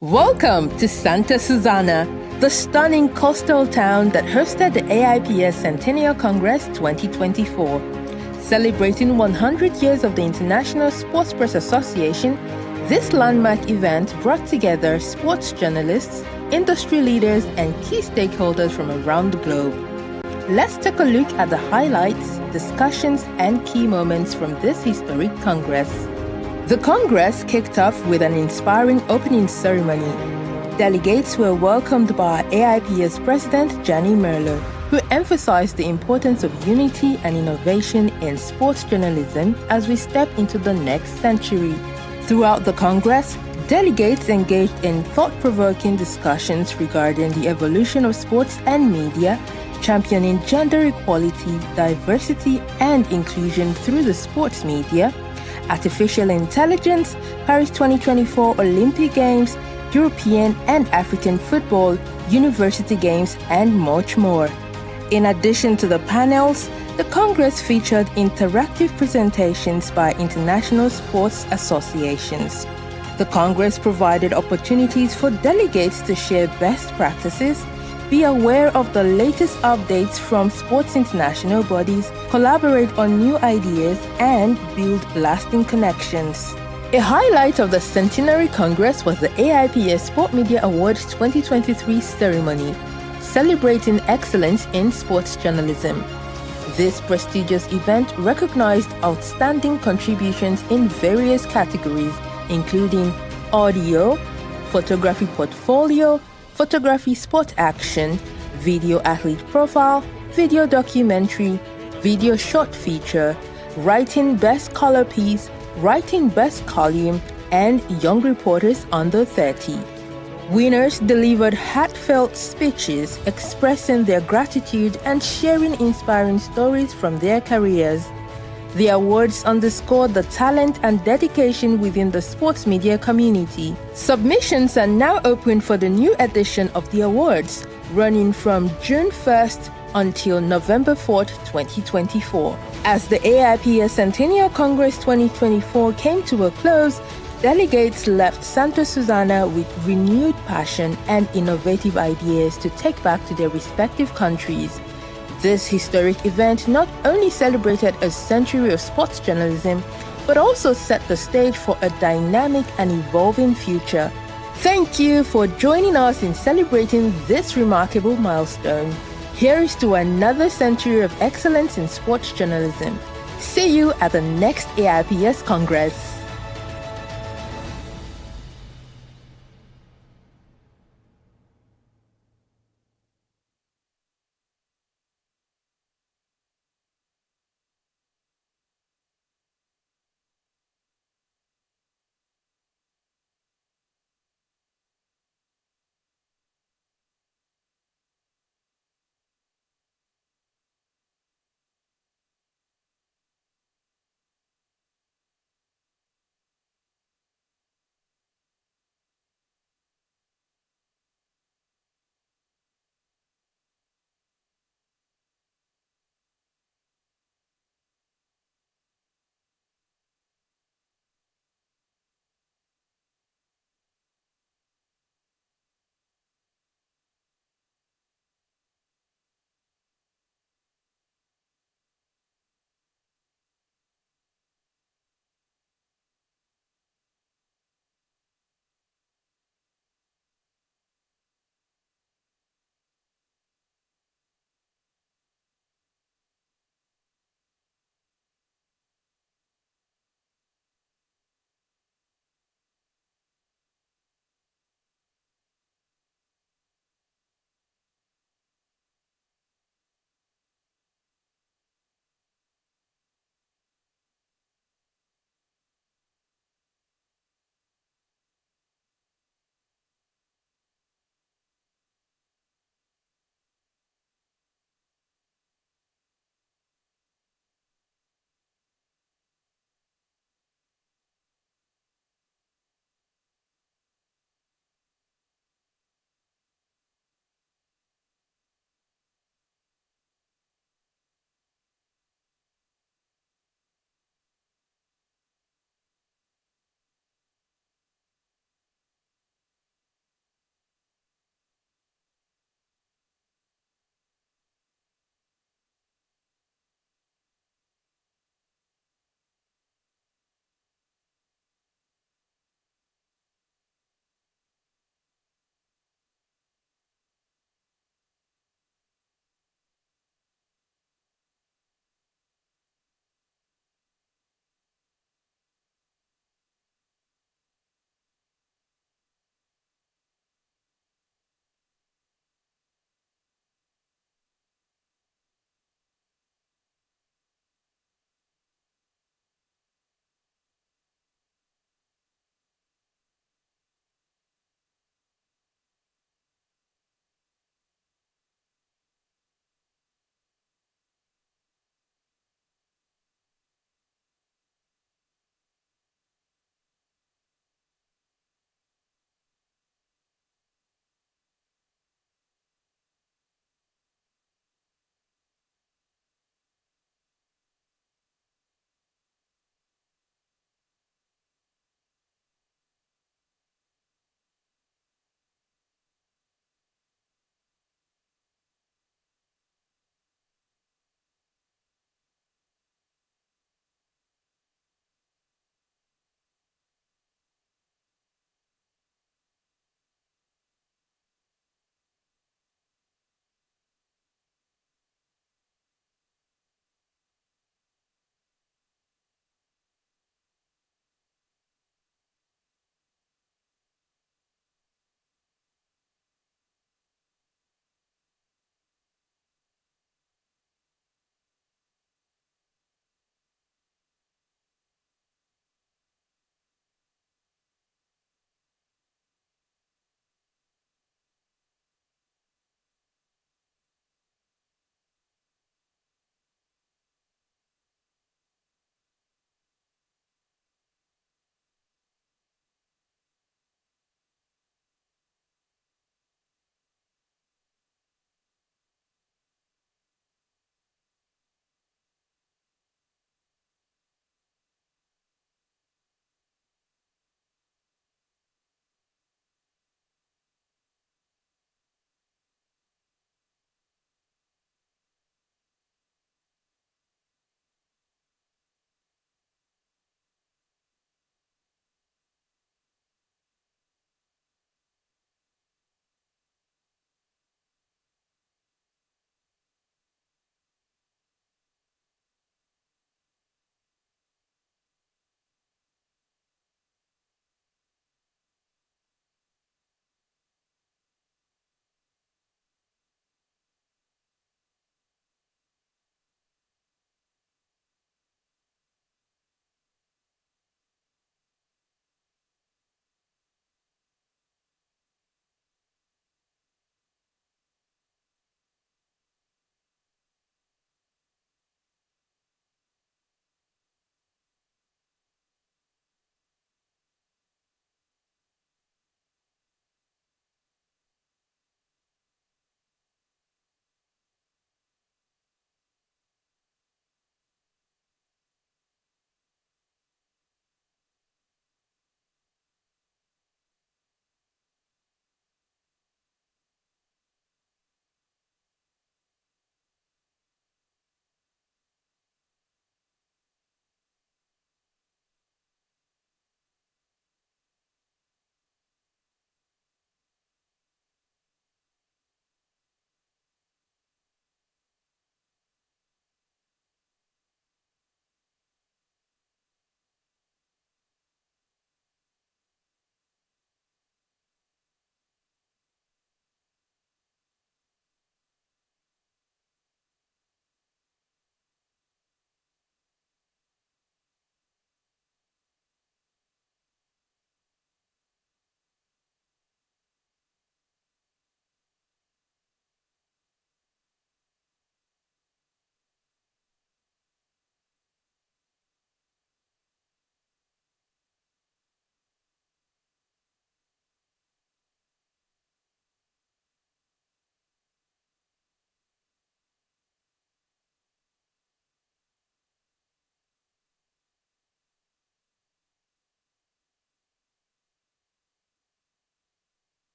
Welcome to Santa Susana, the stunning coastal town that hosted the AIPS Centennial Congress 2024. Celebrating 100 years of the International Sports Press Association, this landmark event brought together sports journalists, industry leaders, and key stakeholders from around the globe. Let's take a look at the highlights, discussions, and key moments from this historic Congress. The Congress kicked off with an inspiring opening ceremony. Delegates were welcomed by AIPS President Gianni Merlo, who emphasized the importance of unity and innovation in sports journalism as we step into the next century. Throughout the Congress, delegates engaged in thought-provoking discussions regarding the evolution of sports and media, championing gender equality, diversity, and inclusion through the sports media, artificial intelligence, Paris 2024 Olympic Games, European and African football, university games, and much more. In addition to the panels, the Congress featured interactive presentations by international sports associations. The Congress provided opportunities for delegates to share best practices, be aware of the latest updates from sports international bodies, collaborate on new ideas, and build lasting connections. A highlight of the Centenary Congress was the AIPS Sport Media Awards 2023 ceremony, celebrating excellence in sports journalism. This prestigious event recognized outstanding contributions in various categories, including audio, photography portfolio, photography sport action, video athlete profile, video documentary, video short feature, writing best color piece, writing best column, and young reporters under 30. Winners delivered heartfelt speeches expressing their gratitude and sharing inspiring stories from their careers. The awards underscored the talent and dedication within the sports media community. Submissions are now open for the new edition of the awards, running from June 1st until November 4th, 2024. As the AIPS Centennial Congress 2024 came to a close, delegates left Santa Susana with renewed passion and innovative ideas to take back to their respective countries. This historic event not only celebrated a century of sports journalism, but also set the stage for a dynamic and evolving future. Thank you for joining us in celebrating this remarkable milestone. Here's to another century of excellence in sports journalism. See you at the next AIPS Congress.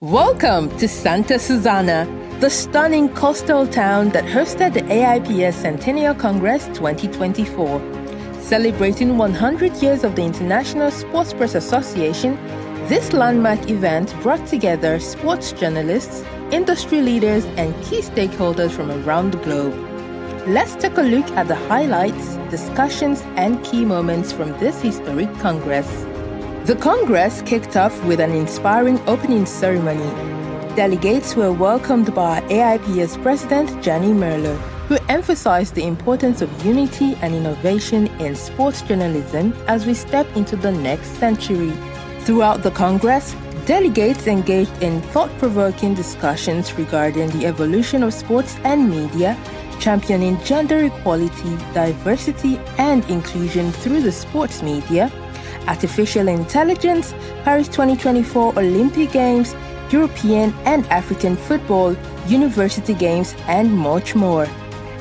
Welcome to Santa Susana, the stunning coastal town that hosted the AIPS Centennial Congress 2024. Celebrating 100 years of the International Sports Press Association, this landmark event brought together sports journalists, industry leaders, and key stakeholders from around the globe. Let's take a look at the highlights, discussions, and key moments from this historic Congress. The Congress kicked off with an inspiring opening ceremony. Delegates were welcomed by AIPS President Gianni Merlo, who emphasized the importance of unity and innovation in sports journalism as we step into the next century. Throughout the Congress, delegates engaged in thought-provoking discussions regarding the evolution of sports and media, championing gender equality, diversity, and inclusion through the sports media, artificial intelligence, Paris 2024 Olympic Games, European and African football, university games, and much more.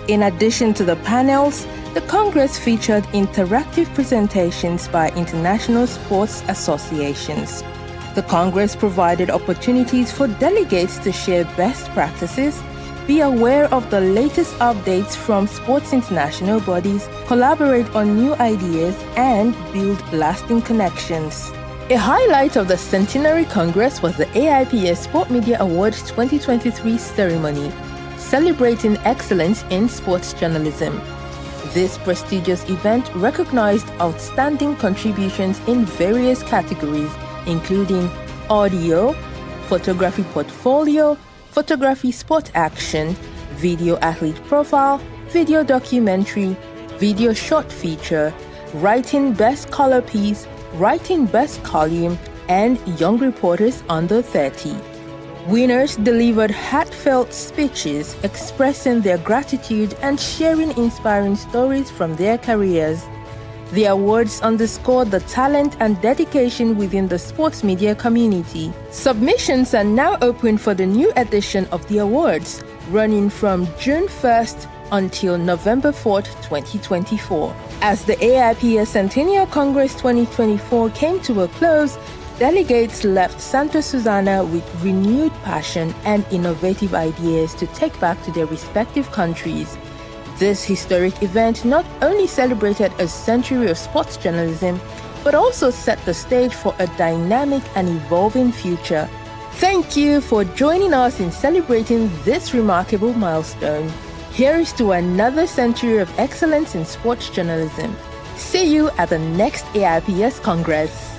In addition to the panels, the Congress featured interactive presentations by international sports associations. The Congress provided opportunities for delegates to share best practices, be aware of the latest updates from sports international bodies, collaborate on new ideas, and build lasting connections. A highlight of the Centenary Congress was the AIPS Sport Media Awards 2023 ceremony, celebrating excellence in sports journalism. This prestigious event recognized outstanding contributions in various categories, including audio, photography portfolio, photography sport action, video athlete profile, video documentary, video short feature, writing best color piece, writing best column, and young reporters under 30. Winners delivered heartfelt speeches expressing their gratitude and sharing inspiring stories from their careers. The awards underscored the talent and dedication within the sports media community. Submissions are now open for the new edition of the awards, running from June 1st until November 4th, 2024. As the AIPS Centennial Congress 2024 came to a close, delegates left Santa Susana with renewed passion and innovative ideas to take back to their respective countries. This historic event not only celebrated a century of sports journalism, but also set the stage for a dynamic and evolving future. Thank you for joining us in celebrating this remarkable milestone. Here's to another century of excellence in sports journalism. See you at the next AIPS Congress.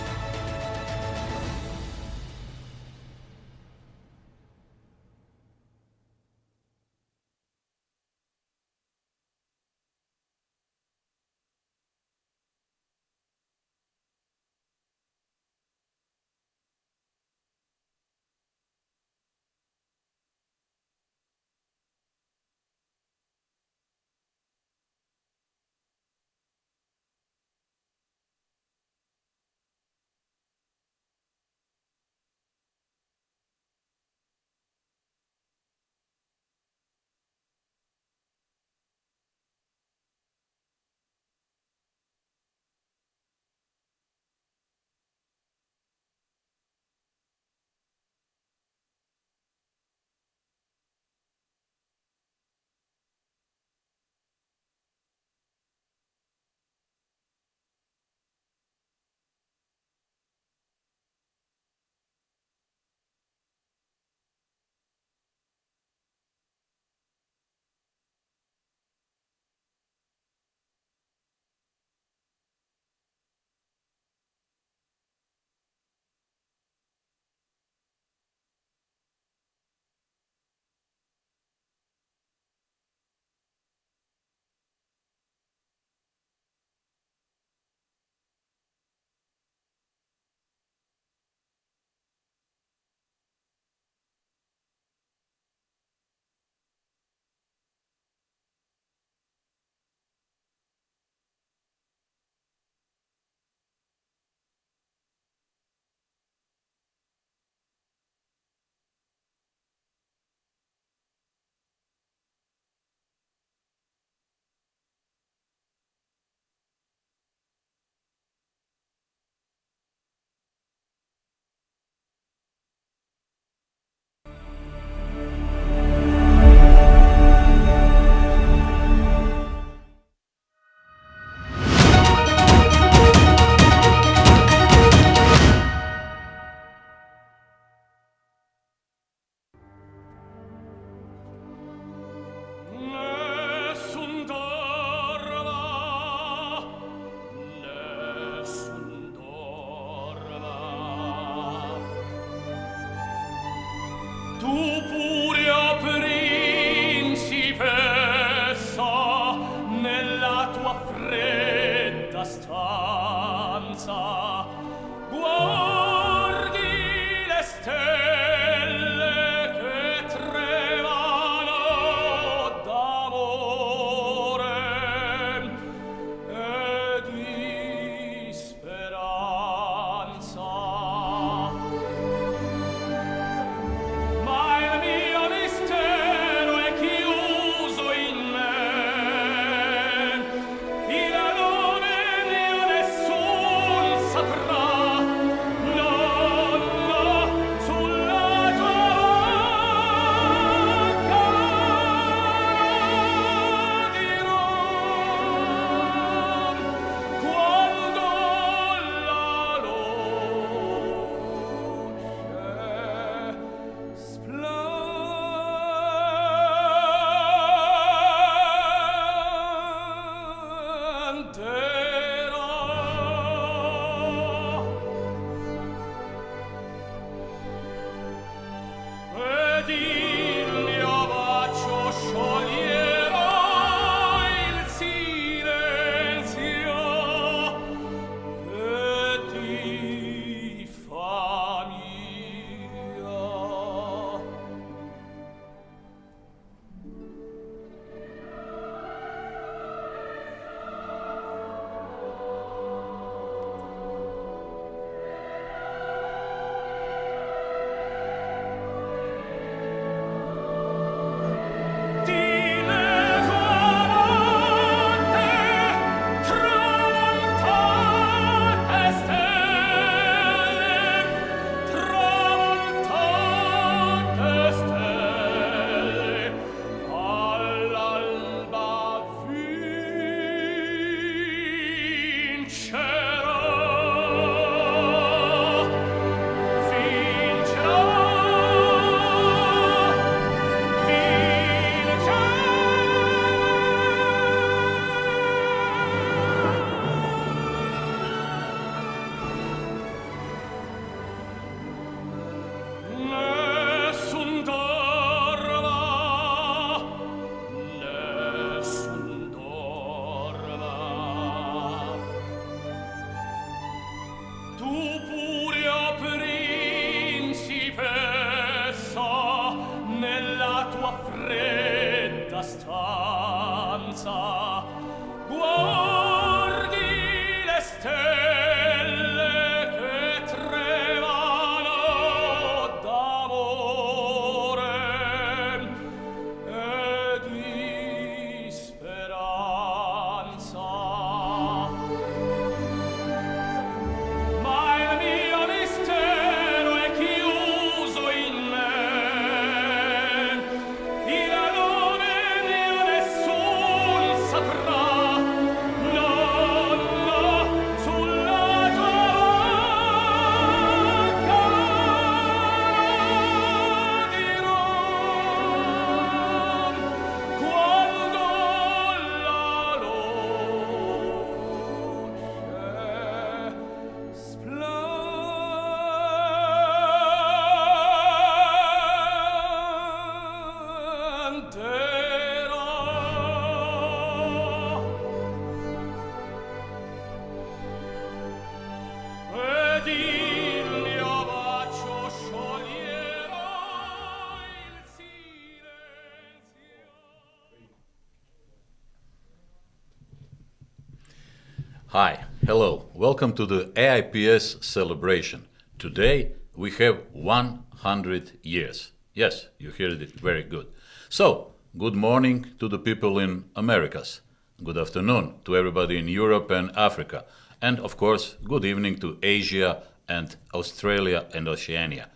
Hi, hello, welcome to the AIPS Celebration. Today we have 100 years. Yes, you heard it very good. So, good morning to the people in Americas. Good afternoon to everybody in Europe and Africa. And of course, good evening to Asia and Australia and Oceania.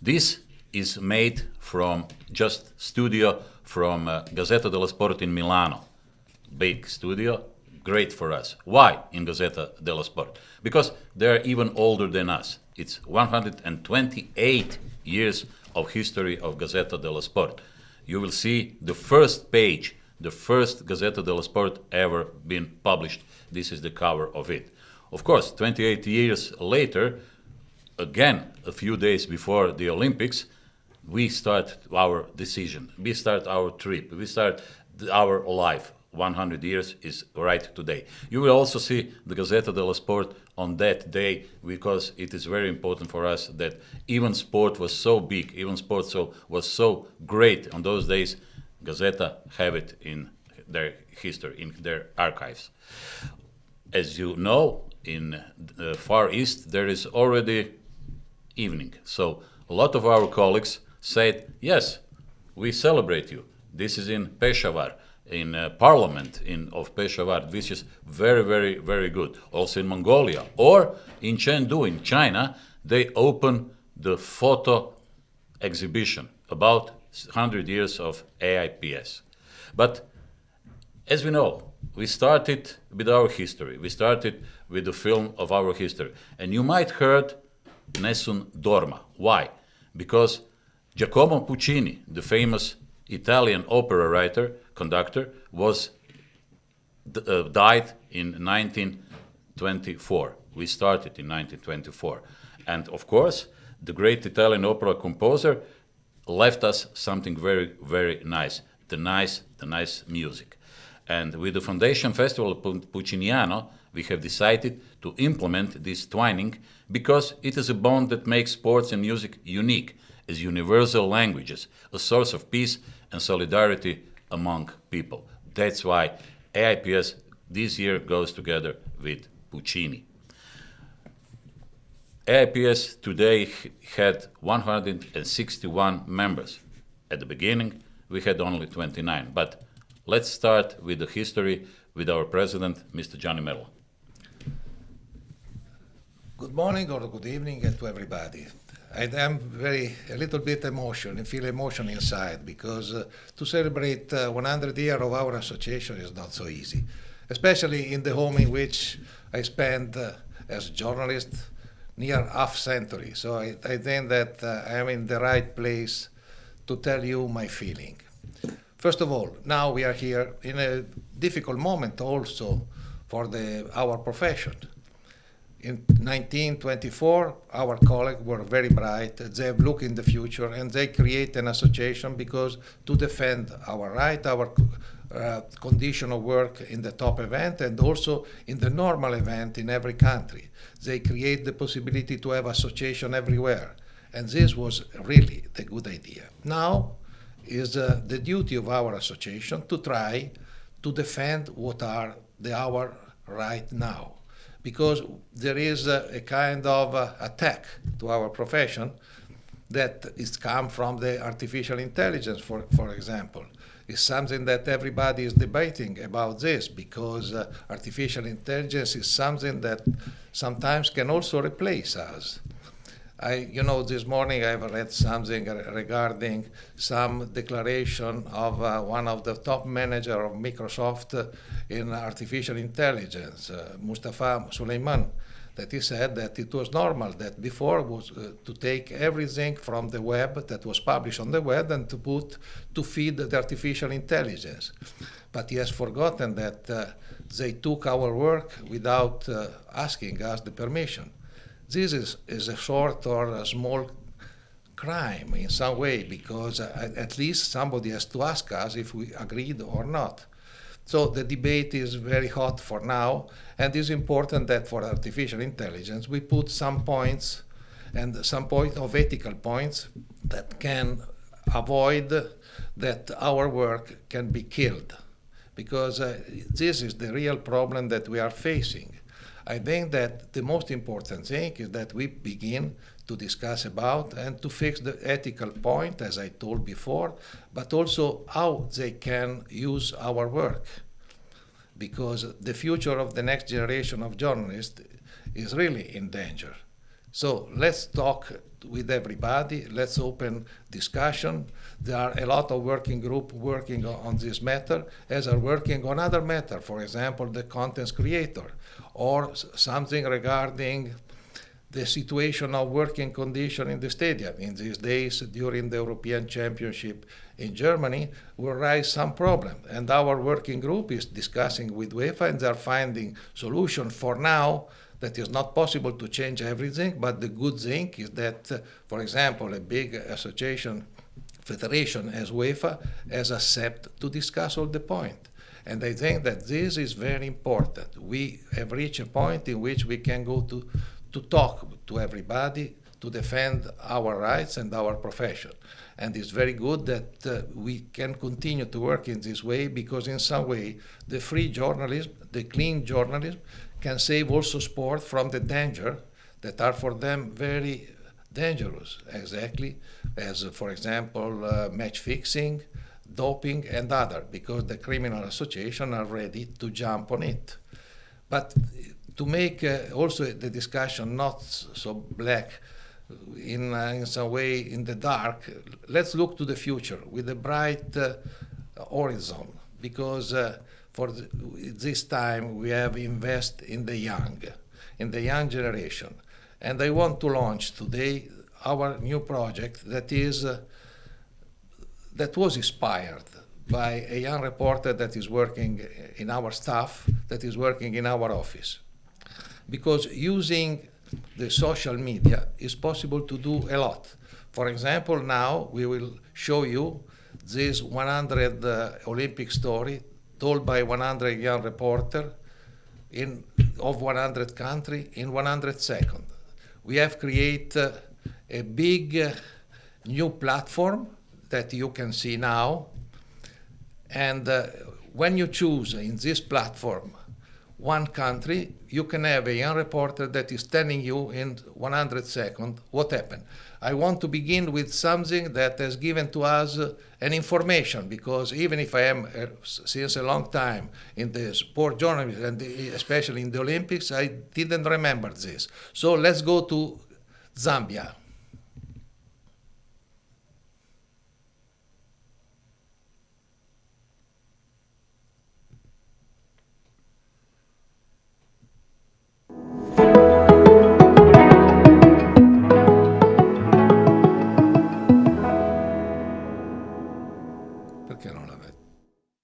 This is made from just studio from Gazzetta dello Sport in Milano. Big studio. Great for us. Why in Gazzetta dello Sport? Because they're even older than us. It's 128 years of history of Gazzetta dello Sport. You will see the first page, the first Gazzetta dello Sport ever been published. This is the cover of it. Of course, 28 years later, again, a few days before the Olympics, we start our decision. We start our trip. We start our life. 100 years is right today. You will also see the Gazzetta dello Sport on that day because it is very important for us that even sport was so big, even sport was so great on those days. Gazzetta have it in their history, in their archives. As you know, in the Far East there is already evening. So a lot of our colleagues said, yes, we celebrate you. This is in Peshawar. In parliament of Peshawar, which is very, very, very good. Also in Mongolia or in Chengdu in China, they open the photo exhibition about 100 years of AIPS. But as we know, we started with our history. We started with the film of our history. And you might heard Nessun Dorma. Why? Because Giacomo Puccini, the famous Italian opera writer, conductor, was died in 1924. We started in 1924. And of course, the great Italian opera composer left us something very, very nice, the nice music. And with the Foundation Festival Pucciniano, we have decided to implement this twining because it is a bond that makes sports and music unique as universal languages, a source of peace and solidarity among people. That's why AIPS this year goes together with Puccini. AIPS today had 161 members. At the beginning, we had only 29. But let's start with the history with our president, Mr. Gianni Merlo. Good morning or good evening to everybody. I am a little bit emotional, feel emotion inside because to celebrate 100 years of our association is not so easy, especially in the home in which I spent as a journalist near half century. So I think that I am in the right place to tell you my feeling. First of all, now we are here in a difficult moment also for our profession. In 1924, our colleagues were very bright. They have looked in the future and they create an association because to defend our right, our condition of work in the top event and also in the normal event in every country. They create the possibility to have association everywhere. And this was really the good idea. Now is the duty of our association to try to defend what are our right now. Because there is a kind of attack to our profession that is come from the artificial intelligence, for example. It's something that everybody is debating about this because artificial intelligence is something that sometimes can also replace us. This morning I've read something regarding some declaration of one of the top managers of Microsoft in artificial intelligence, Mustafa Suleyman, that he said that it was normal that before was to take everything from the web that was published on the web and to feed the artificial intelligence. But he has forgotten that they took our work without asking us the permission. This is a short or a small crime in some way because at least somebody has to ask us if we agreed or not. So the debate is very hot for now, and it's important that for artificial intelligence we put some points and some point of ethical points that can avoid that our work can be killed, because this is the real problem that we are facing. I think that the most important thing is that we begin to discuss about and to fix the ethical point, as I told before, but also how they can use our work. Because the future of the next generation of journalists is really in danger. So let's talk with everybody, let's open discussion. There are a lot of working groups working on this matter, as are working on other matter, for example, the content creator, or something regarding the situation of working condition in the stadium. In these days, during the European Championship in Germany, will rise some problem. And our working group is discussing with UEFA, and they're finding solution for now. That is not possible to change everything, but the good thing is that, for example, a big association, federation as UEFA, has accepted to discuss all the point. And I think that this is very important. We have reached a point in which we can go to talk to everybody, to defend our rights and our profession. And it's very good that we can continue to work in this way, because in some way the free journalism, the clean journalism, can save also sport from the danger that are for them very dangerous, exactly as, for example, match fixing, doping, and other, because the criminal association are ready to jump on it. But to make also the discussion not so black, in some way in the dark, let's look to the future with a bright horizon, because for this time we have invested in the young generation. And I want to launch today our new project that was inspired by a young reporter that is working in our staff, that is working in our office. Because using the social media is possible to do a lot. For example, now we will show you this 100 Olympic story told by 100 young reporters of 100 countries in 100 seconds. We have created a big new platform that you can see now. And when you choose in this platform one country, you can have a young reporter that is telling you in 100 seconds what happened. I want to begin with something that has given to us an information, because even if I am since a long time in the sport journalism, and especially in the Olympics, I didn't remember this. So let's go to Zambia.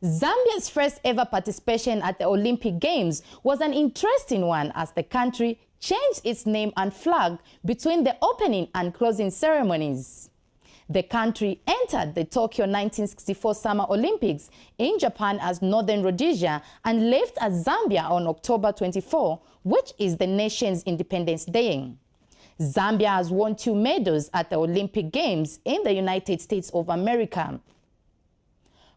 Zambia's first ever participation at the Olympic Games was an interesting one, as the country changed its name and flag between the opening and closing ceremonies. The country entered the Tokyo 1964 Summer Olympics in Japan as Northern Rhodesia and left as Zambia on October 24, which is the nation's Independence Day. Zambia has won 2 medals at the Olympic Games in the United States of America.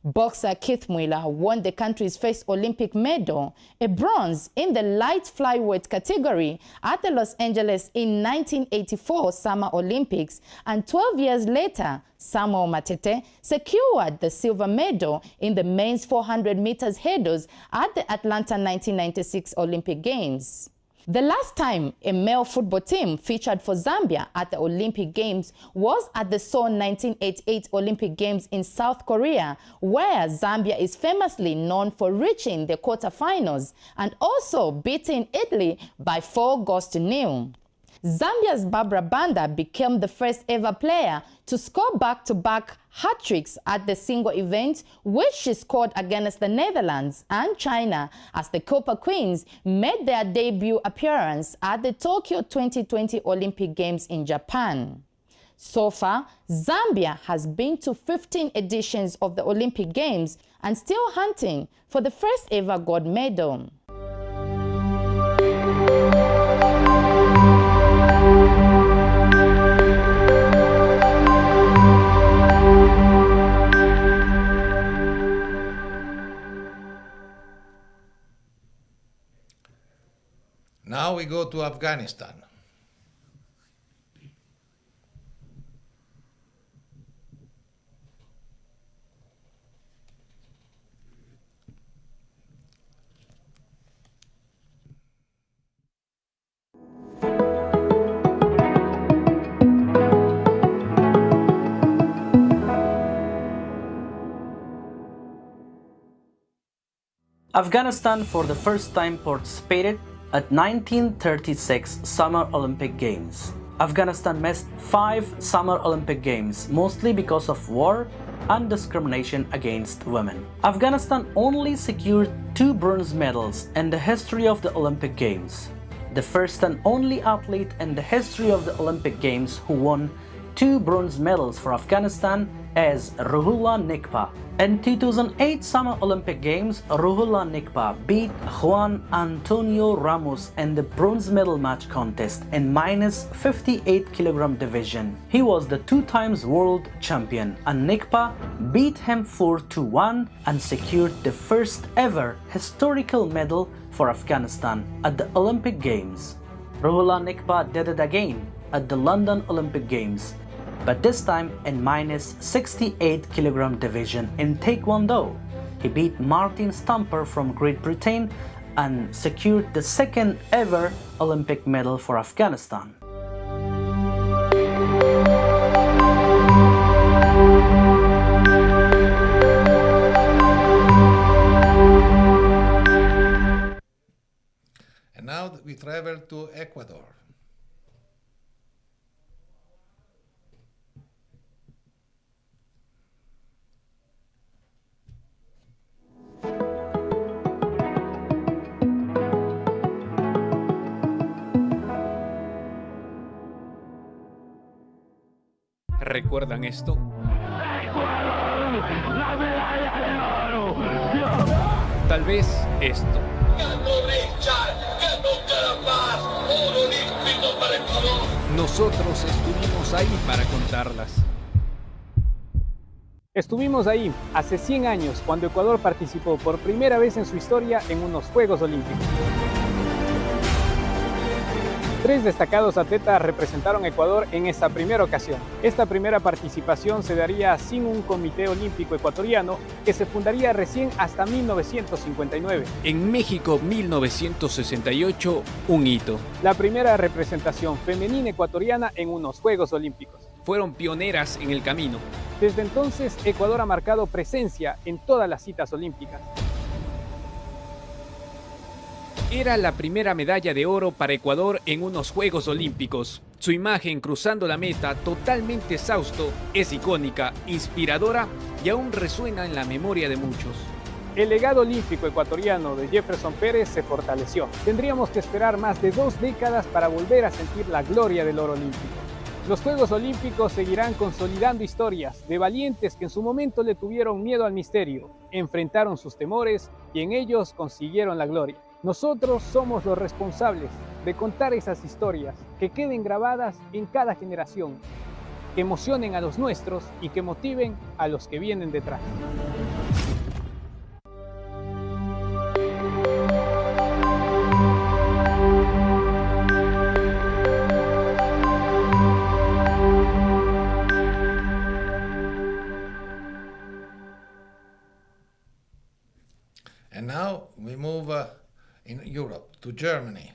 Boxer Keith Mwila won the country's first Olympic medal, a bronze in the light flyweight category at the Los Angeles in 1984 Summer Olympics, and 12 years later, Samuel Matete secured the silver medal in the men's 400 meters hurdles at the Atlanta 1996 Olympic Games. The last time a male football team featured for Zambia at the Olympic Games was at the Seoul 1988 Olympic Games in South Korea, where Zambia is famously known for reaching the quarterfinals and also beating Italy by 4 goals to 0. Zambia's Barbara Banda became the first ever player to score back-to-back hat-tricks at the single event, which she scored against the Netherlands and China as the Copper Queens made their debut appearance at the Tokyo 2020 Olympic Games in Japan. So far, Zambia has been to 15 editions of the Olympic Games and still hunting for the first ever gold medal. Now we go to Afghanistan. Afghanistan for the first time participated at 1936 Summer Olympic Games. Afghanistan missed 5 Summer Olympic Games, mostly because of war and discrimination against women. Afghanistan only secured 2 bronze medals in the history of the Olympic Games. The first and only athlete in the history of the Olympic Games who won 2 bronze medals for Afghanistan is Ruhollah Nikpa. In 2008 Summer Olympic Games, Ruhollah Nikpa beat Juan Antonio Ramos in the bronze medal match contest in -58 kg division. He was the 2 times world champion, and Nikpa beat him 4-1 and secured the first ever historical medal for Afghanistan at the Olympic Games. Ruhollah Nikpa did it again at the London Olympic Games, but this time in -68 kg division in Taekwondo. He beat Martin Stamper from Great Britain and secured the second ever Olympic medal for Afghanistan. And now we travel to Ecuador. ¿Recuerdan esto? ¡La medalla de oro! Tal vez esto. ¡Ganó Richard! ¡Ganó Carapaz! ¡Oro olímpico para Ecuador! Nosotros estuvimos ahí para contarlas. Estuvimos ahí hace 100 años cuando Ecuador participó por primera vez en su historia en unos Juegos Olímpicos. 3 destacados atletas representaron a Ecuador en esa primera ocasión. Esta primera participación se daría sin un comité olímpico ecuatoriano que se fundaría recién hasta 1959. En México, 1968, un hito. La primera representación femenina ecuatoriana en unos Juegos Olímpicos. Fueron pioneras en el camino. Desde entonces, Ecuador ha marcado presencia en todas las citas olímpicas. Era la primera medalla de oro para Ecuador en unos Juegos Olímpicos. Su imagen cruzando la meta, totalmente exhausto, es icónica, inspiradora y aún resuena en la memoria de muchos. El legado olímpico ecuatoriano de Jefferson Pérez se fortaleció. Tendríamos que esperar más de 2 décadas para volver a sentir la gloria del oro olímpico. Los Juegos Olímpicos seguirán consolidando historias de valientes que en su momento le tuvieron miedo al misterio, enfrentaron sus temores y en ellos consiguieron la gloria. Nosotros somos los responsables de contar esas historias que queden grabadas en cada generación, que emocionen a los nuestros y que motiven a los que vienen detrás. And now we move in Europe to Germany.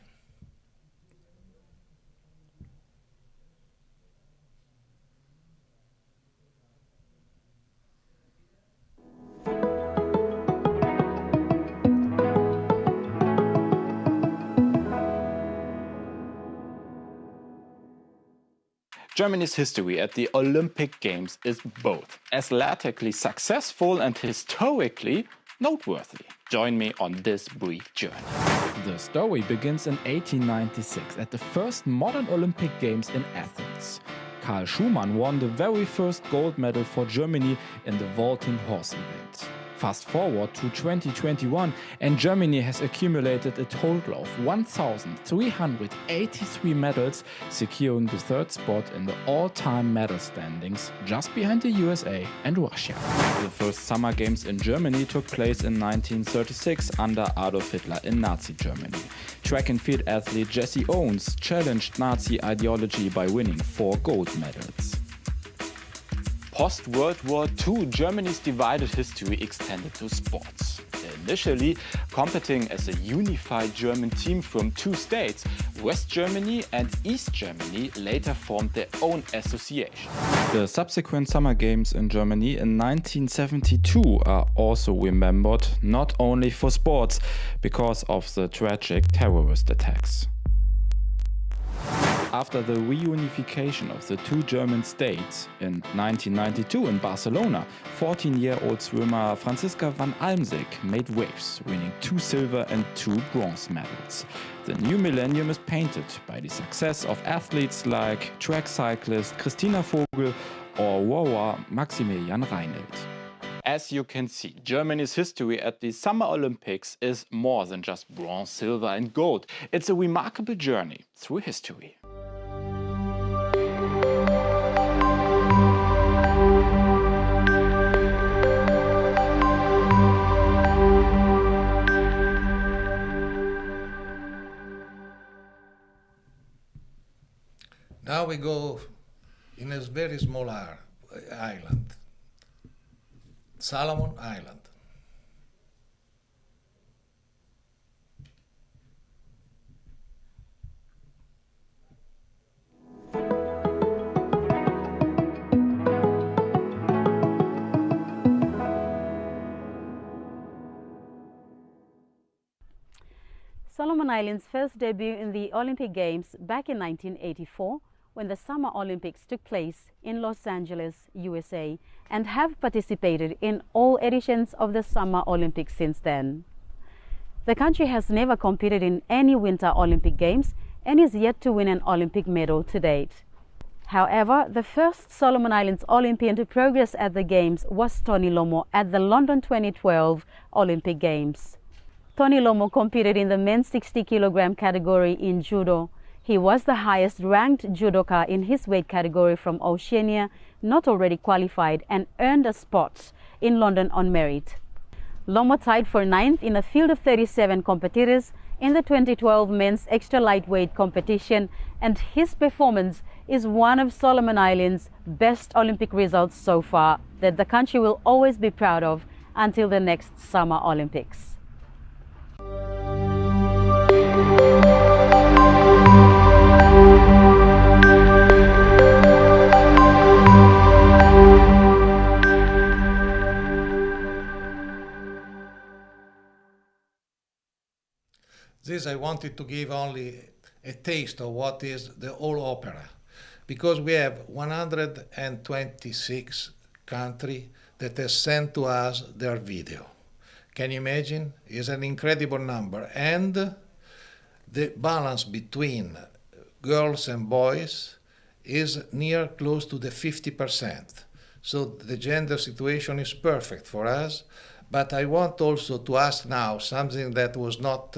Germany's history at the Olympic Games is both athletically successful and historically noteworthy. Join me on this brief journey. The story begins in 1896 at the first modern Olympic Games in Athens. Karl Schumann won the very first gold medal for Germany in the vaulting horse event. Fast forward to 2021 and Germany has accumulated a total of 1,383 medals, securing the 3rd spot in the all-time medal standings, just behind the USA and Russia. The first Summer Games in Germany took place in 1936 under Adolf Hitler in Nazi Germany. Track and field athlete Jesse Owens challenged Nazi ideology by winning 4 gold medals. Post-World War II, Germany's divided history extended to sports. Initially competing as a unified German team from 2 states, West Germany and East Germany later formed their own association. The subsequent Summer Games in Germany in 1972 are also remembered not only for sports, because of the tragic terrorist attacks. After the reunification of the 2 German states in 1992 in Barcelona, 14-year-old swimmer Franziska van Almsick made waves, winning 2 silver and 2 bronze medals. The new millennium is painted by the success of athletes like track cyclist Christina Vogel or rower Maximilian Reinelt. As you can see, Germany's history at the Summer Olympics is more than just bronze, silver and gold. It's a remarkable journey through history. Now we go in a very small island, Solomon Island. Solomon Islands' first debut in the Olympic Games back in 1984, when the Summer Olympics took place in Los Angeles, USA, and have participated in all editions of the Summer Olympics since then. The country has never competed in any Winter Olympic Games and is yet to win an Olympic medal to date. However, the first Solomon Islands Olympian to progress at the Games was Tony Lomo at the London 2012 Olympic Games. Tony Lomo competed in the men's 60-kilogram category in judo. He was the highest-ranked judoka in his weight category from Oceania, not already qualified, and earned a spot in London on merit. Lomo tied for 9th in a field of 37 competitors in the 2012 men's extra lightweight competition, and his performance is one of Solomon Islands' best Olympic results so far that the country will always be proud of until the next Summer Olympics. This I wanted to give only a taste of what is the whole opera, because we have 126 countries that have sent to us their video. Can you imagine? It's an incredible number. And the balance between girls and boys is near close to the 50%. So the gender situation is perfect for us. But I want also to ask now something that was not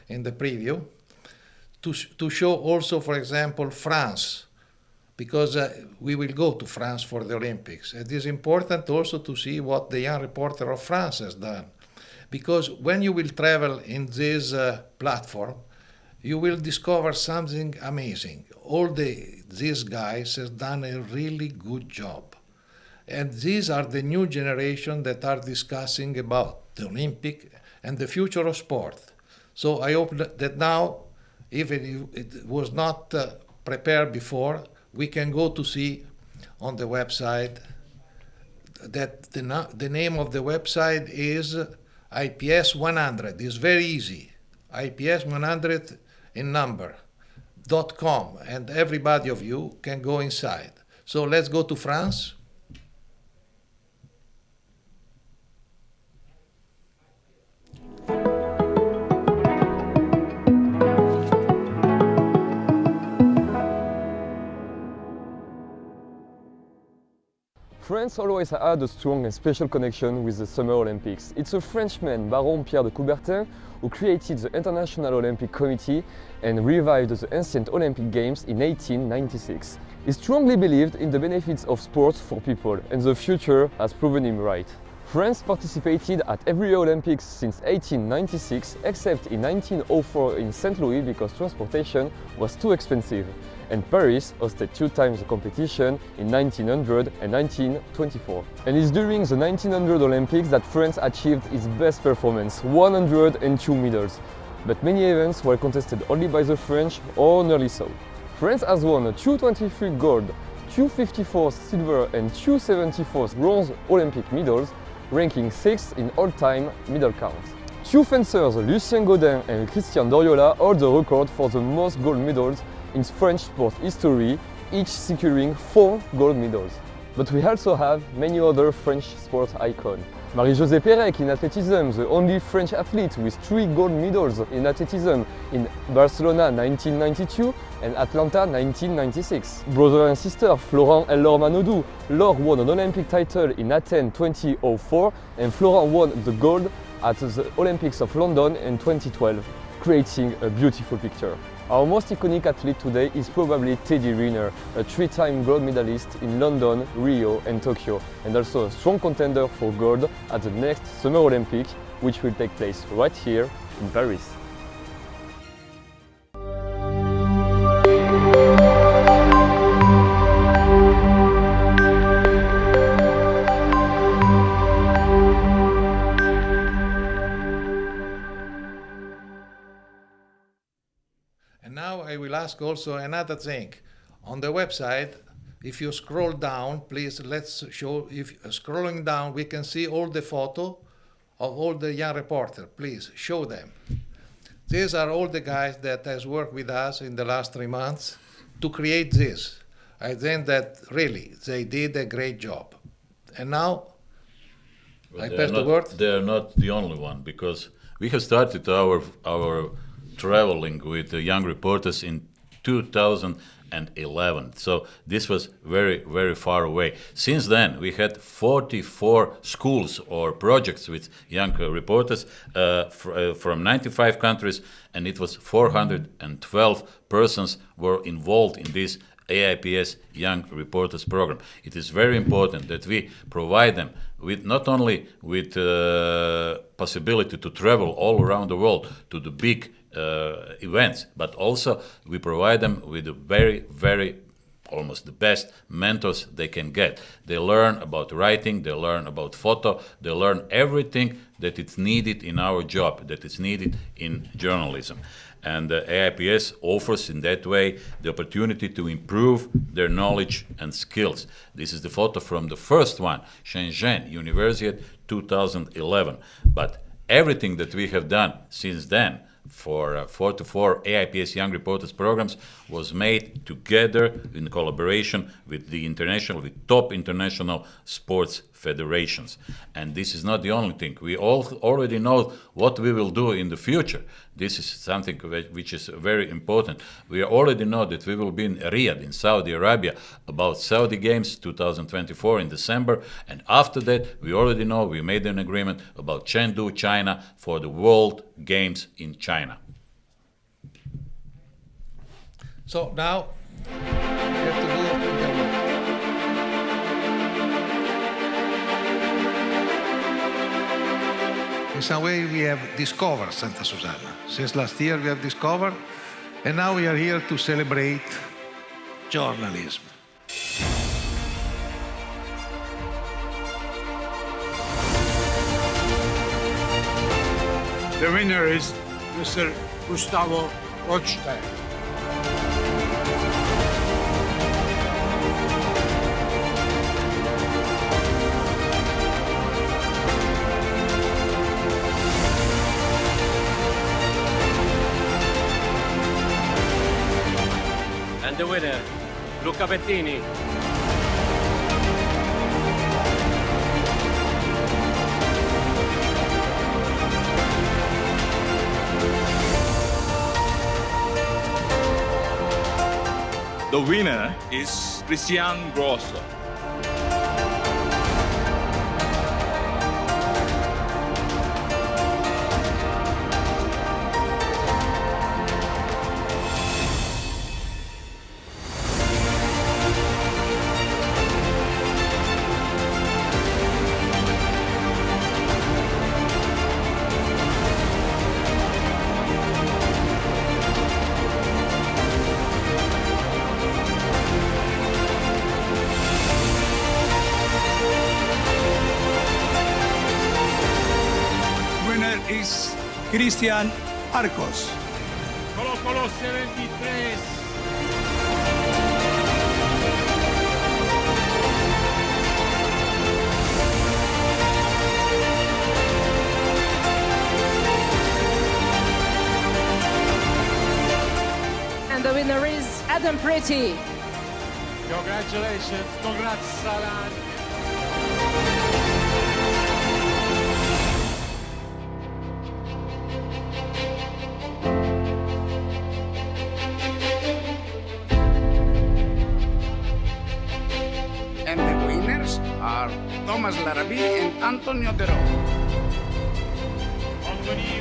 in the preview, to show also, for example, France, because we will go to France for the Olympics. It is important also to see what the young reporter of France has done. Because when you will travel in this platform, you will discover something amazing. These guys have done a really good job. And these are the new generation that are discussing about the Olympic and the future of sport. So I hope that now, even if it was not prepared before, we can go to see on the website that the name of the website is AIPS 100. It's very easy. AIPS 100 in number.com, and everybody of you can go inside. So let's go to France. France always had a strong and special connection with the Summer Olympics. It's a Frenchman, Baron Pierre de Coubertin, who created the International Olympic Committee and revived the ancient Olympic Games in 1896. He strongly believed in the benefits of sports for people, and the future has proven him right. France participated at every Olympics since 1896, except in 1904 in St. Louis because transportation was too expensive. And Paris hosted 2 times the competition in 1900 and 1924. And it's during the 1900 Olympics that France achieved its best performance, 102 medals. But many events were contested only by the French, or nearly so. France has won 223 gold, 254 silver and 274 bronze Olympic medals, ranking 6th in all-time medal count. 2 fencers, Lucien Gaudin and Christian Doriola, hold the record for the most gold medals in French sport history, each securing 4 gold medals. But we also have many other French sports icons. Marie-Josée Pérec in athleticism, the only French athlete with 3 gold medals in athleticism in Barcelona 1992 and Atlanta 1996. Brother and sister Florent and Laure Manodou. Laure won an Olympic title in Athens 2004 and Florent won the gold at the Olympics of London in 2012, creating a beautiful picture. Our most iconic athlete today is probably Teddy Riner, a 3-time gold medalist in London, Rio and Tokyo, and also a strong contender for gold at the next Summer Olympic, which will take place right here in Paris. And now I will ask also another thing. On the website, if you scroll down, please let's show, if scrolling down, we can see all the photo of all the young reporters. Please show them. These are all the guys that has worked with us in the last 3 months to create this. I think that really they did a great job. And now I pass the word. They are not the only one, because we have started our traveling with the young reporters in 2008. 2011. So this was very, very far away. Since then, we had 44 schools or projects with young reporters from 95 countries, and it was 412 persons were involved in this AIPS Young Reporters Program. It is very important that we provide them with not only with possibility to travel all around the world to the big events, but also we provide them with a very, very almost the best mentors they can get. They learn about writing, they learn about photo, they learn everything that is needed in our job, that is needed in journalism. And AIPS offers in that way the opportunity to improve their knowledge and skills. This is the photo from the first one, Shenzhen University 2011. But everything that we have done since then for 44 AIPS Young Reporters programs was made together in collaboration with top international sports federations. And this is not the only thing. We all already know what we will do in the future. This is something which is very important. We already know that we will be in Riyadh, in Saudi Arabia, about Saudi Games 2024 in December. And after that, we already know we made an agreement about Chengdu, China, for the World Games in China. So now we have to go to the In some way, we have discovered Santa Susanna. Since last year, we have discovered, and now we are here to celebrate journalism. The winner is Mr. Gustavo Rothstein. And the winner, Luca Bettini. The winner is Cristian Grosso. Is Cristian Arcos. Colo Colo 73. And the winner is Adam Pretty. Congratulations, congrats Alan. And the winners are Thomas Larrabee and Antonio De Roo. Anthony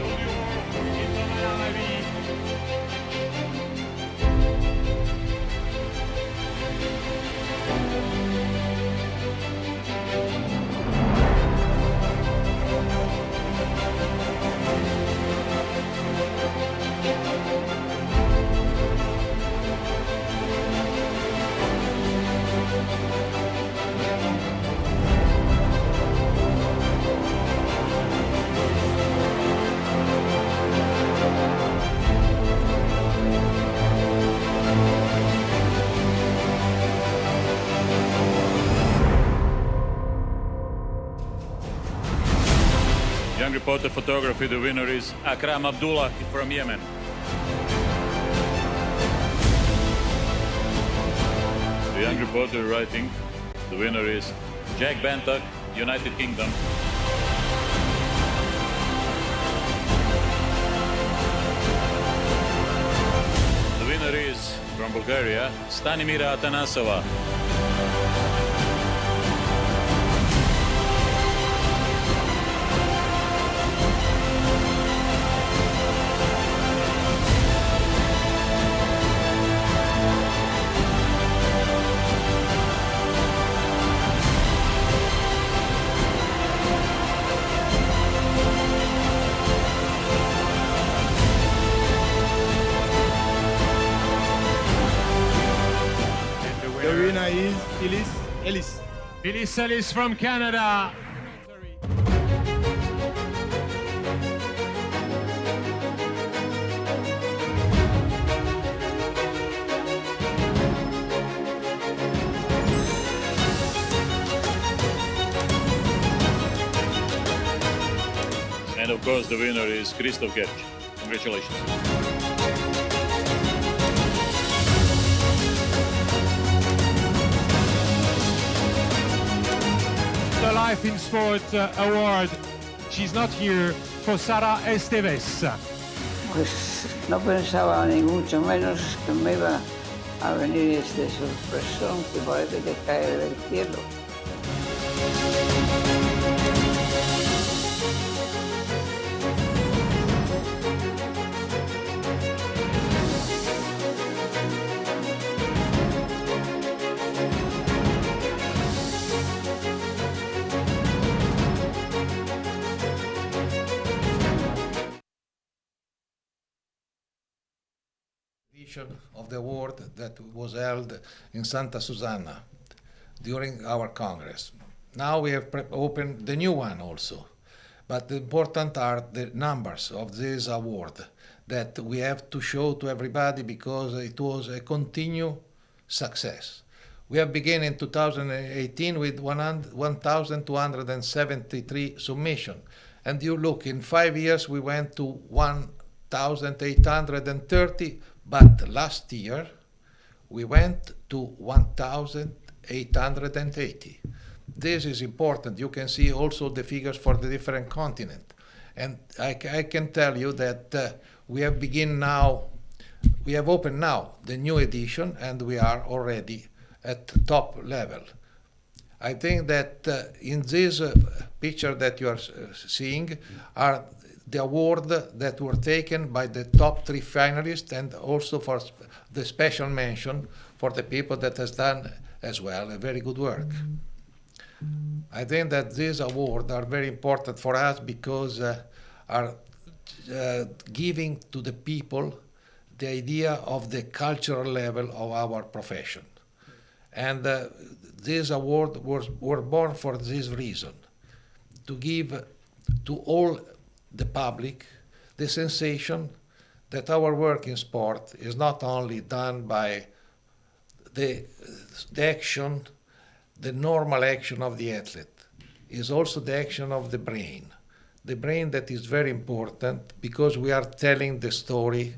Young reporter photography, the winner is Akram Abdullah from Yemen. The young reporter writing, the winner is Jack Bantock, United Kingdom. The winner is from from Bulgaria, Stanimira Atanasova. The winner is Phyllis Ellis. Phyllis Ellis from Canada. And of course, the winner is Christoph Gerch. Congratulations. The Life in Sport Award. She's not here for Sara Esteves. Pues no pensaba ni mucho menos que me iba a venir este sorpresón que parece que cae del cielo. Of the award that was held in Santa Susanna during our Congress. Now we have opened the new one also, but the important are the numbers of this award that we have to show to everybody because it was a continued success. We have begun in 2018 with 1,273 submissions, and you look, in 5 years we went to 1,830, but last year we went to 1,880. This is important. You can see also the figures for the different continents. And I can tell you that we have opened now the new edition, and we are already at top level. I think that in this picture that you are seeing are the award that were taken by the top 3 finalists, and also for the special mention for the people that has done as well a very good work. I think that these awards are very important for us because are giving to the people the idea of the cultural level of our profession. And this award were born for this reason, to give to all the public the sensation that our work in sport is not only done by the action, the normal action of the athlete, is also the action of the brain that is very important because we are telling the story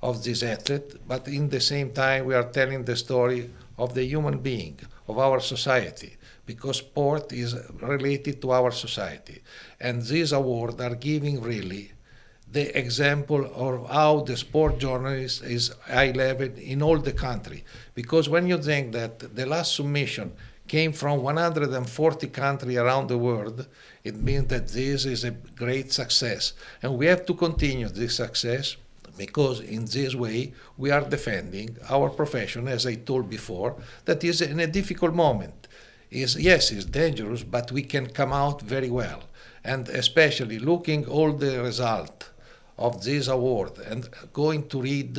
of this athlete, but in the same time we are telling the story of the human being, of our society, because sport is related to our society. And these awards are giving really the example of how the sport journalist is high level in all the country. Because when you think that the last submission came from 140 countries around the world, it means that this is a great success. And we have to continue this success because in this way we are defending our profession, as I told before, that is in a difficult moment. Yes, it's dangerous, but we can come out very well. And especially looking all the result of this award and going to read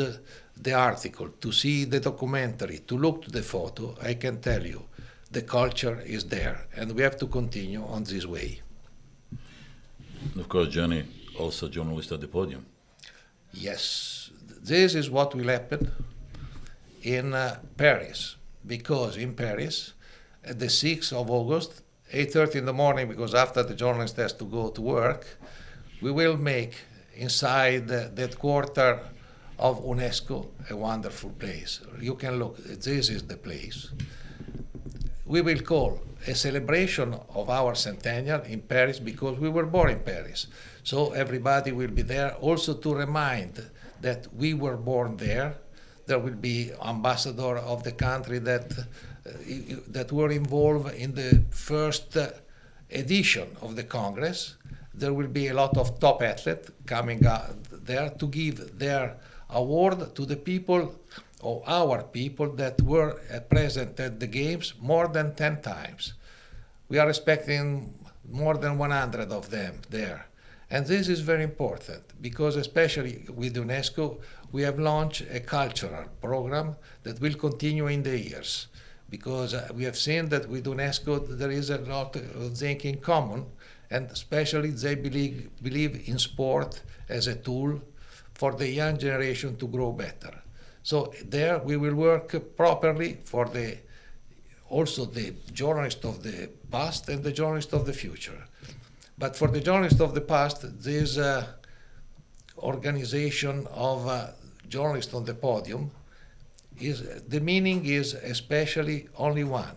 the article, to see the documentary, to look to the photo, I can tell you the culture is there, and we have to continue on this way. Of course, Johnny, also journalist at the podium. Yes, this is what will happen in Paris, because in Paris, at the 6th of August, 8:30 in the morning, because after the journalist has to go to work, we will make inside that quarter of UNESCO a wonderful place. You can look, this is the place. We will call a celebration of our centennial in Paris because we were born in Paris. So everybody will be there also to remind that we were born there, there will be ambassador of the country that were involved in the first edition of the Congress. There will be a lot of top athletes coming there to give their award to the people, or our people, that were present at the games more than 10 times. We are expecting more than 100 of them there. And this is very important because, especially with UNESCO, we have launched a cultural program that will continue in the years, because we have seen that with UNESCO there is a lot of things in common, and especially they believe in sport as a tool for the young generation to grow better. So there we will work properly for also the journalists of the past and the journalists of the future. But for the journalists of the past, this organization of journalists on the podium, the meaning is especially only one: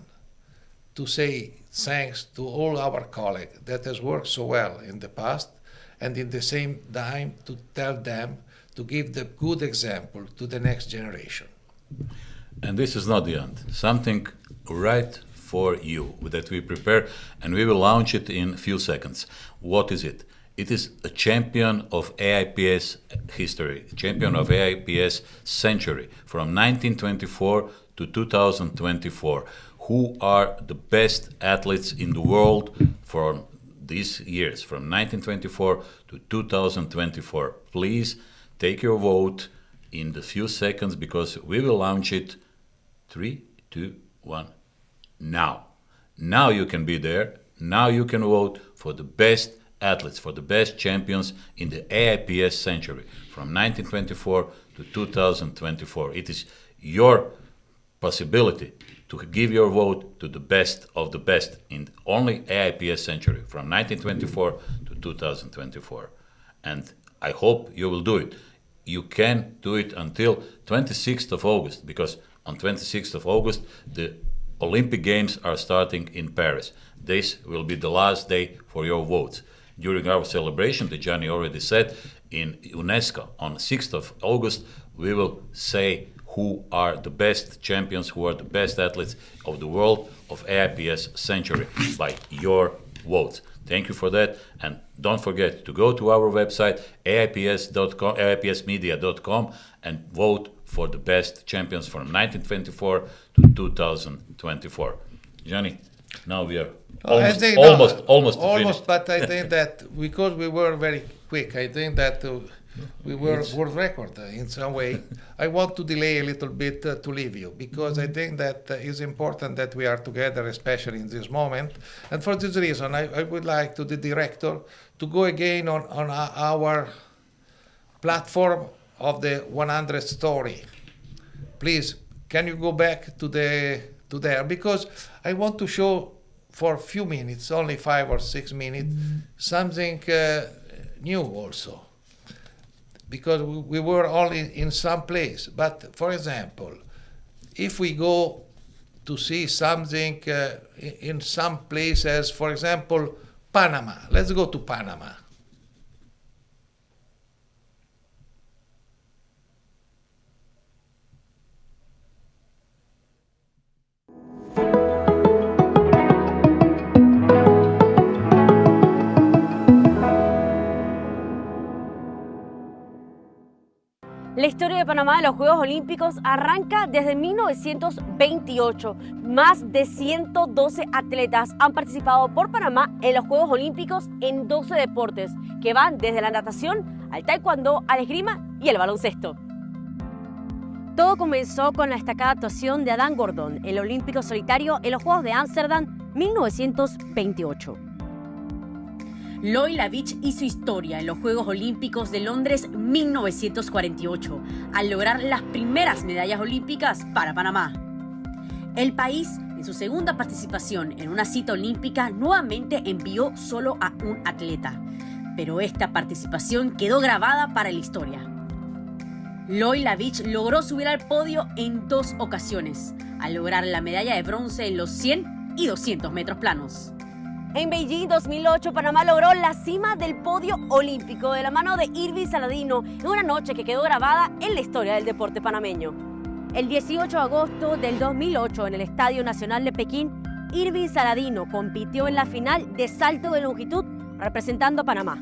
to say thanks to all our colleagues that has worked so well in the past, and in the same time to tell them to give the good example to the next generation. And this is not the end. Something right for you that we prepare, and we will launch it in a few seconds. What is it? It is a champion of AIPS history, champion of AIPS century from 1924 to 2024. Who are the best athletes in the world for these years, from 1924 to 2024? Please take your vote in the few seconds, because we will launch it 3, 2, 1, now. Now you can be there. Now you can vote for the best athletes, for the best champions in the AIPS century from 1924 to 2024. It is your possibility to give your vote to the best of the best in only AIPS century from 1924 to 2024. And I hope you will do it. You can do it until 26th of August, because on 26th of August, the Olympic Games are starting in Paris. This will be the last day for your votes. During our celebration, that Gianni already said, in UNESCO on 6th of August, we will say who are the best champions, who are the best athletes of the world of AIPS century by your votes. Thank you for that, and don't forget to go to our website AIPS.com, AIPSmedia.com, and vote for the best champions from 1924 to 2024. Gianni, now we are almost, but I think that because we were very quick, I think that we were world record in some way. I want to delay a little bit to leave you, because I think that it's important that we are together, especially in this moment. And for this reason, I would like to the director to go again on our platform of the 100th story. Please, can you go back to there? Because I want to show for a few minutes, only 5 or 6 minutes, something new also. Because we were only in some place. But for example, if we go to see something in some places, for example, Panama. Let's go to Panama. La historia de Panamá de los Juegos Olímpicos arranca desde 1928. Más de 112 atletas han participado por Panamá en los Juegos Olímpicos en 12 deportes, que van desde la natación al taekwondo, al esgrima y el baloncesto. Todo comenzó con la destacada actuación de Adán Gordon, el olímpico solitario en los Juegos de Ámsterdam 1928. Lloyd Lavich hizo historia en los Juegos Olímpicos de Londres 1948, al lograr las primeras medallas olímpicas para Panamá. El país, en su segunda participación en una cita olímpica, nuevamente envió solo a un atleta, pero esta participación quedó grabada para la historia. Lloyd Lavich logró subir al podio en 2 ocasiones, al lograr la medalla de bronce en los 100 y 200 metros planos. En Beijing 2008, Panamá logró la cima del podio olímpico de la mano de Irving Saladino en una noche que quedó grabada en la historia del deporte panameño. El 18 de agosto del 2008, en el Estadio Nacional de Pekín, Irving Saladino compitió en la final de salto de longitud representando a Panamá.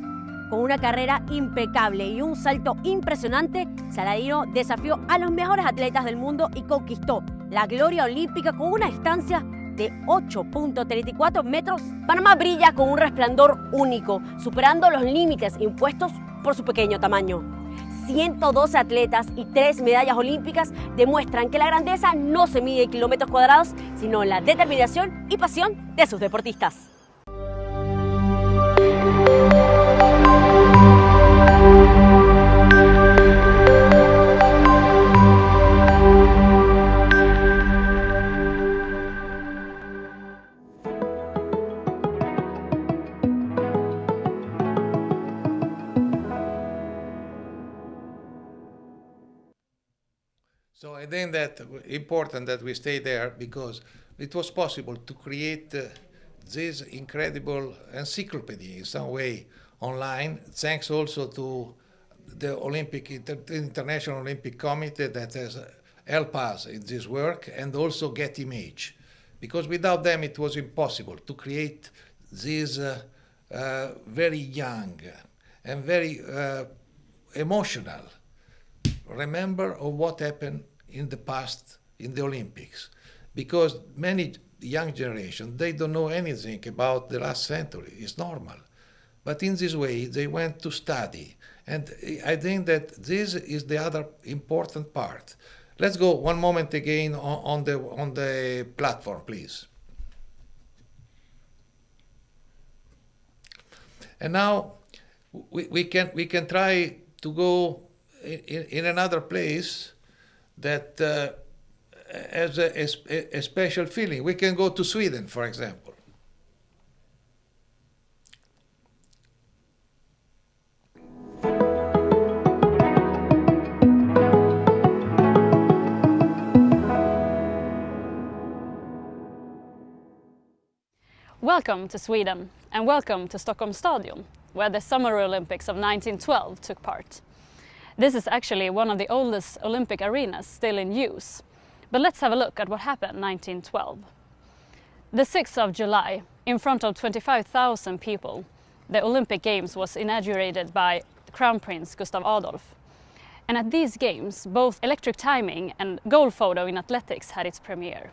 Con una carrera impecable y un salto impresionante, Saladino desafió a los mejores atletas del mundo y conquistó la gloria olímpica con una distancia de 8.34 metros. Panamá brilla con un resplandor único, superando los límites impuestos por su pequeño tamaño. 112 atletas y 3 medallas olímpicas demuestran que la grandeza no se mide en kilómetros cuadrados, sino en la determinación y pasión de sus deportistas. So I think that important that we stay there because it was possible to create this incredible encyclopedia in some way online, thanks also to the International Olympic Committee that has helped us in this work, and also Get Image, because without them it was impossible to create this very young and very emotional remember of what happened in the past in the Olympics, because many young generation, they don't know anything about the last century. It's normal. But in this way, they went to study. And I think that this is the other important part. Let's go one moment again on the platform, please. And now we can try to go in another place that has a special feeling. We can go to Sweden, for example. Welcome to Sweden, and welcome to Stockholm Stadion, where the Summer Olympics of 1912 took part. This is actually one of the oldest Olympic arenas still in use. But let's have a look at what happened in 1912. The 6th of July, in front of 25,000 people, the Olympic Games was inaugurated by Crown Prince Gustav Adolf. And at these games, both electric timing and goal photo in athletics had its premiere.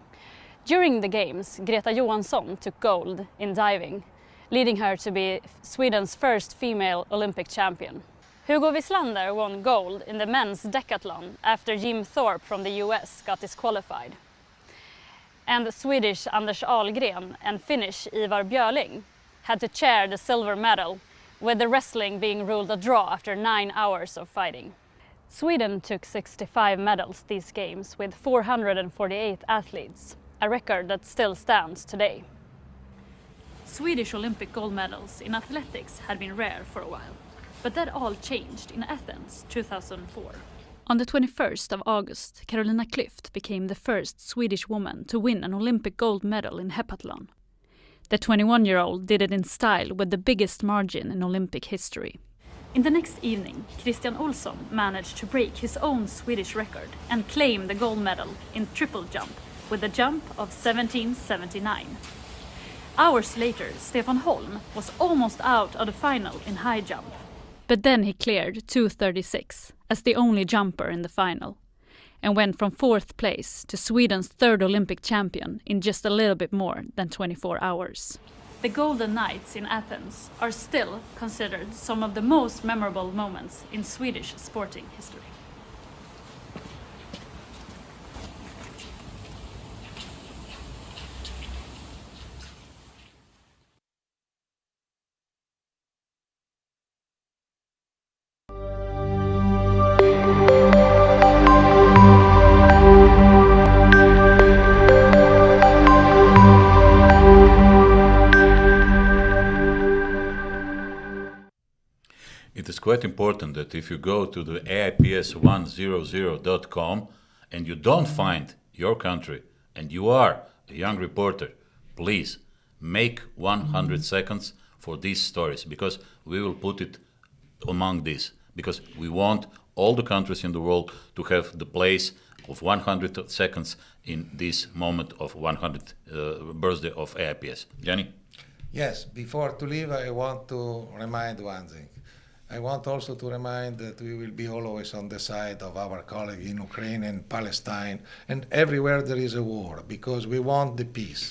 During the games, Greta Johansson took gold in diving, leading her to be Sweden's first female Olympic champion. Hugo Wieslander won gold in the men's decathlon after Jim Thorpe from the US got disqualified. And the Swedish Anders Ahlgren and Finnish Ivar Björling had to share the silver medal, with the wrestling being ruled a draw after 9 hours of fighting. Sweden took 65 medals these games with 448 athletes, a record that still stands today. Swedish Olympic gold medals in athletics had been rare for a while. But that all changed in Athens 2004. On the 21st of August, Carolina Klüft became the first Swedish woman to win an Olympic gold medal in heptathlon. The 21-year-old did it in style with the biggest margin in Olympic history. In the next evening, Christian Olsson managed to break his own Swedish record and claim the gold medal in triple jump with a jump of 17.79. Hours later, Stefan Holm was almost out of the final in high jump. But then he cleared 2.36 as the only jumper in the final, and went from 4th place to Sweden's 3rd Olympic champion in just a little bit more than 24 hours. The Golden Nights in Athens are still considered some of the most memorable moments in Swedish sporting history. It is quite important that if you go to the AIPS100.com and you don't find your country and you are a young reporter, please make 100 seconds for these stories, because we will put it among these, because we want all the countries in the world to have the place of 100 seconds in this moment of 100th birthday of AIPS. Gianni? Yes, before to leave, I want to remind one thing. I want also to remind that we will be always on the side of our colleagues in Ukraine and Palestine and everywhere there is a war, because we want the peace.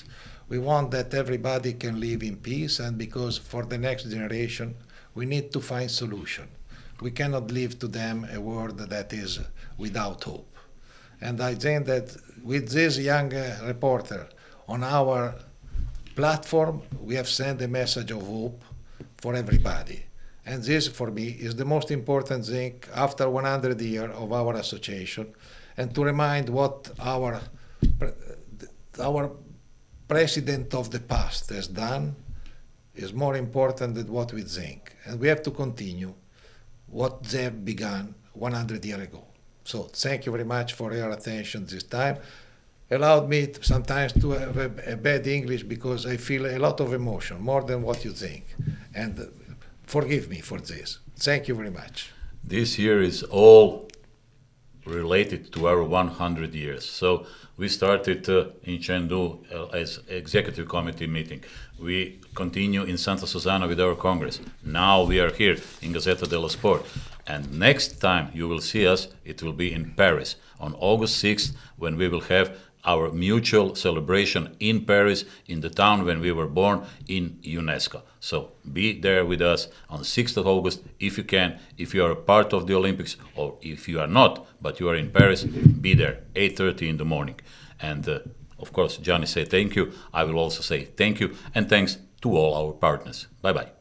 We want that everybody can live in peace, and because for the next generation, we need to find solution. We cannot leave to them a world that is without hope. And I think that with this young reporter on our platform, we have sent a message of hope for everybody. And this, for me, is the most important thing after 100 years of our association, and to remind what our president of the past has done is more important than what we think. And we have to continue what they have begun 100 years ago. So thank you very much for your attention this time. Allowed me sometimes to have a bad English because I feel a lot of emotion, more than what you think. And forgive me for this. Thank you very much. This year is all related to our 100 years. So we started in Chengdu as executive committee meeting. We continue in Santa Susana with our Congress. Now we are here in Gazzetta dello Sport. And next time you will see us, it will be in Paris on August 6th, when we will have our mutual celebration in Paris, in the town when we were born, in UNESCO. So be there with us on 6th of August if you can, if you are a part of the Olympics, or if you are not, but you are in Paris, be there, 8:30 in the morning. And of course, Gianni said thank you. I will also say thank you, and thanks to all our partners. Bye-bye.